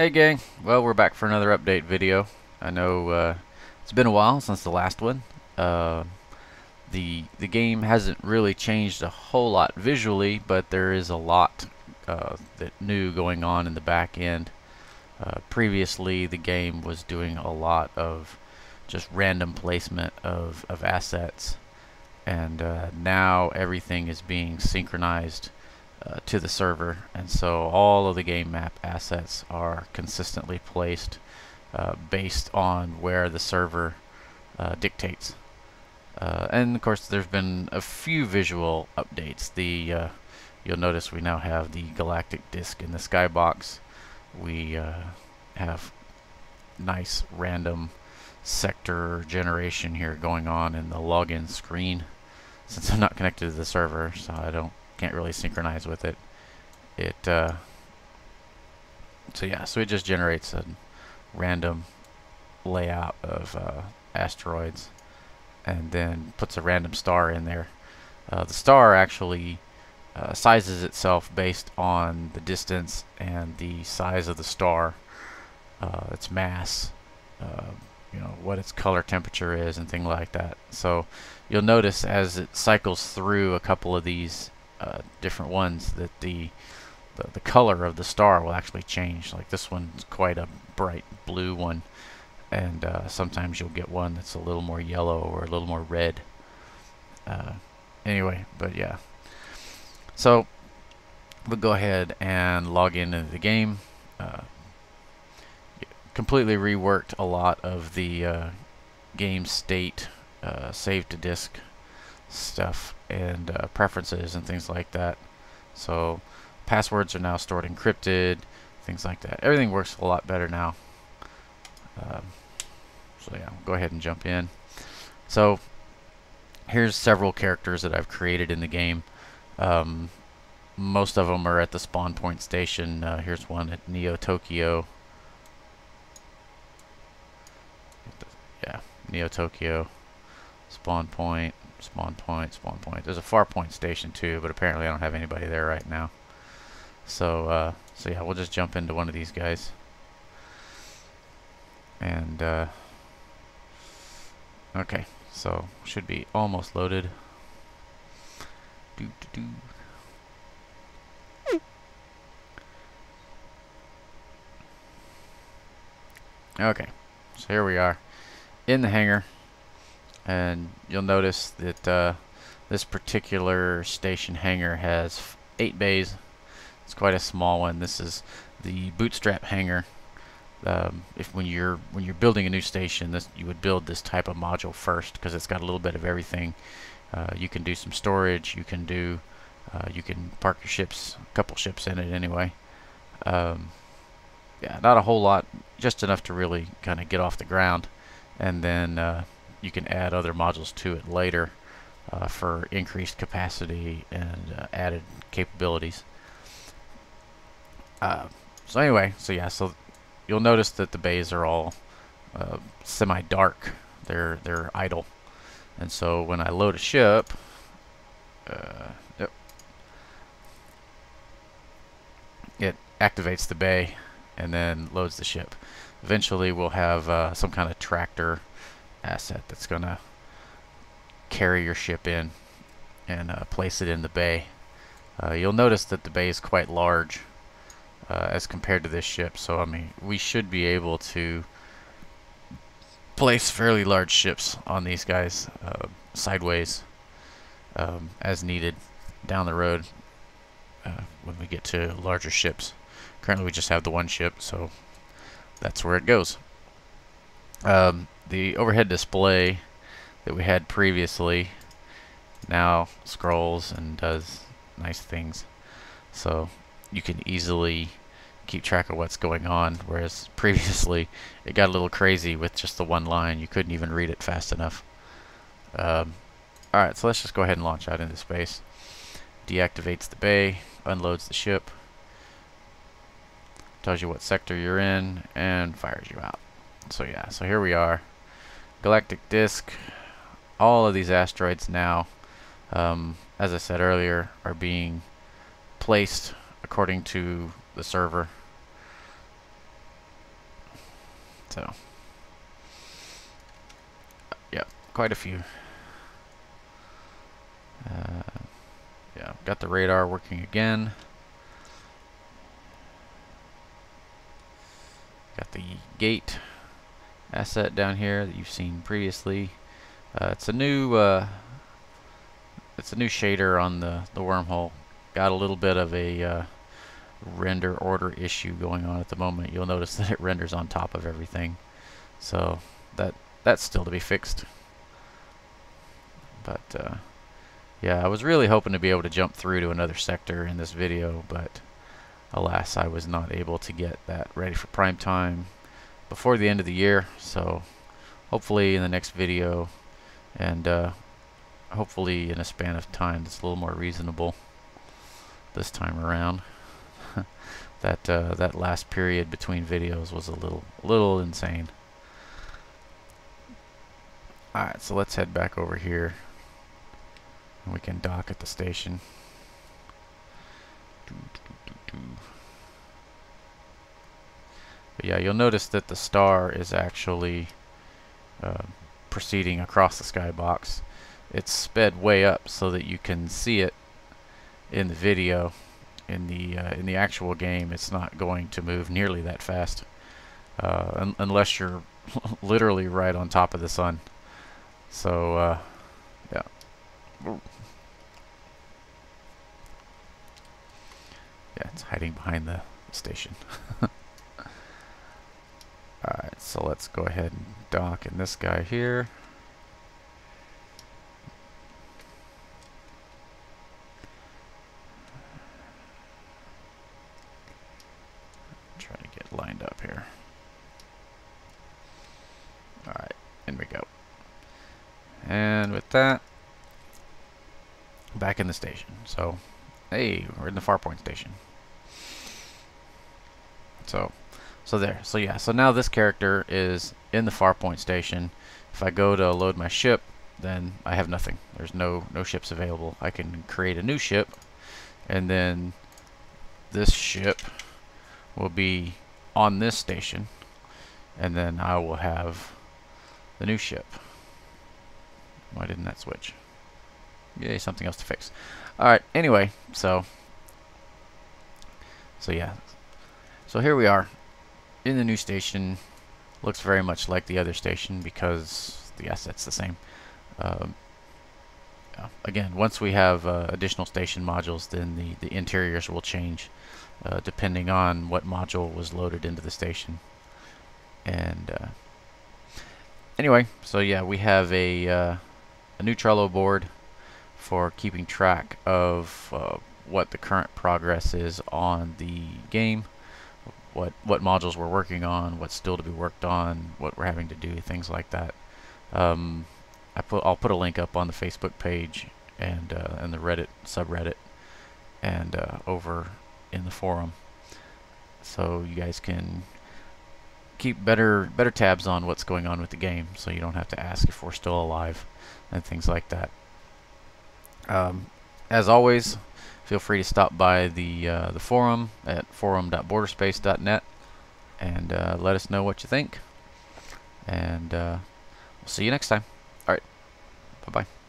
Hey gang, well we're back for another update video. I know it's been a while since the last one. Uh, the game hasn't really changed a whole lot visually, but there is a lot that new going on in the back end. Previously the game was doing a lot of just random placement of assets, and now everything is being synchronized to the server, and so all of the game map assets are consistently placed based on where the server dictates. And of course there's been a few visual updates. You'll notice we now have the galactic disk in the skybox. We have nice random sector generation here going on in the login screen. Since I'm not connected to the server, so can't really synchronize with it. So it just generates a random layout of asteroids and then puts a random star in there. The star actually sizes itself based on the distance and the size of the star, its mass, what its color temperature is and things like that. So you'll notice as it cycles through a couple of these different ones that the color of the star will actually change. Like this one's quite a bright blue one, and sometimes you'll get one that's a little more yellow or a little more red. Anyway, but yeah. So we'll go ahead and log into the game. Completely reworked a lot of the game state, save to disk stuff, and preferences and things like that. So passwords are now stored encrypted, things like that. Everything works a lot better now. So yeah, we'll go ahead and jump in. So here's several characters that I've created in the game. Most of them are at the spawn point station. Here's one at Neo Tokyo. Yeah, Neo Tokyo, spawn point, spawn point, spawn point. There's a far point station too, but apparently I don't have anybody there right now. So yeah, we'll just jump into one of these guys. And okay, so should be almost loaded. Okay, so here we are in the hangar, and you'll notice that this particular station hangar has 8 bays. It's quite a small one. This is the bootstrap hangar. When you're building a new station, you would build this type of module first because it's got a little bit of everything. You can do some storage. You can park your ships, a couple ships in it anyway. Yeah, not a whole lot, just enough to really kind of get off the ground, and then you can add other modules to it later for increased capacity and added capabilities. So anyway, so you'll notice that the bays are all semi-dark. They're idle, and so when I load a ship, it activates the bay and then loads the ship. Eventually we'll have some kind of tractor asset that's gonna carry your ship in and place it in the bay. You'll notice that the bay is quite large as compared to this ship, so I mean we should be able to place fairly large ships on these guys sideways as needed down the road when we get to larger ships. Currently we just have the one ship, so that's where it goes. The overhead display that we had previously now scrolls and does nice things, so you can easily keep track of what's going on, whereas previously it got a little crazy with just the one line. You couldn't even read it fast enough. Alright, so let's just go ahead and launch out into space. Deactivates the bay, unloads the ship, tells you what sector you're in, and fires you out. So yeah, so here we are. Galactic disk. All of these asteroids now, as I said earlier, are being placed according to the server. So, yeah, quite a few. Yeah, got the radar working again. Got the gate asset down here that you've seen previously. It's a new shader on the wormhole. Got a little bit of a render order issue going on at the moment. You'll notice that it renders on top of everything, so that's still to be fixed. But yeah, I was really hoping to be able to jump through to another sector in this video, but alas, I was not able to get that ready for prime time before the end of the year. So hopefully in the next video, and hopefully in a span of time that's a little more reasonable this time around. That last period between videos was a little insane. Alright, so let's head back over here and we can dock at the station. But yeah, you'll notice that the star is actually proceeding across the skybox. It's sped way up so that you can see it in the video. In the actual game, it's not going to move nearly that fast unless you're literally right on top of the sun. So yeah. Yeah, it's hiding behind the station. Alright, so let's go ahead and dock in this guy here. Try to get lined up here. Alright, in we go. And with that, back in the station. So, hey, we're in the Farpoint station. So there. So yeah, so now this character is in the Farpoint station. If I go to load my ship, then I have nothing. There's no ships available. I can create a new ship, and then this ship will be on this station, and then I will have the new ship. Why didn't that switch? Yay, something else to fix. Alright, anyway, so yeah. So here we are in the new station. Looks very much like the other station because the asset's the same. Again, once we have additional station modules, then the interiors will change depending on what module was loaded into the station. And anyway, so yeah, we have a new Trello board for keeping track of what the current progress is on the game, what modules we're working on, what's still to be worked on, what we're having to do, things like that. I'll put a link up on the Facebook page and the Reddit subreddit and over in the forum, so you guys can keep better tabs on what's going on with the game, so you don't have to ask if we're still alive and things like that. As always, feel free to stop by the forum at forum.borderspace.net and let us know what you think. And we'll see you next time. All right, bye-bye.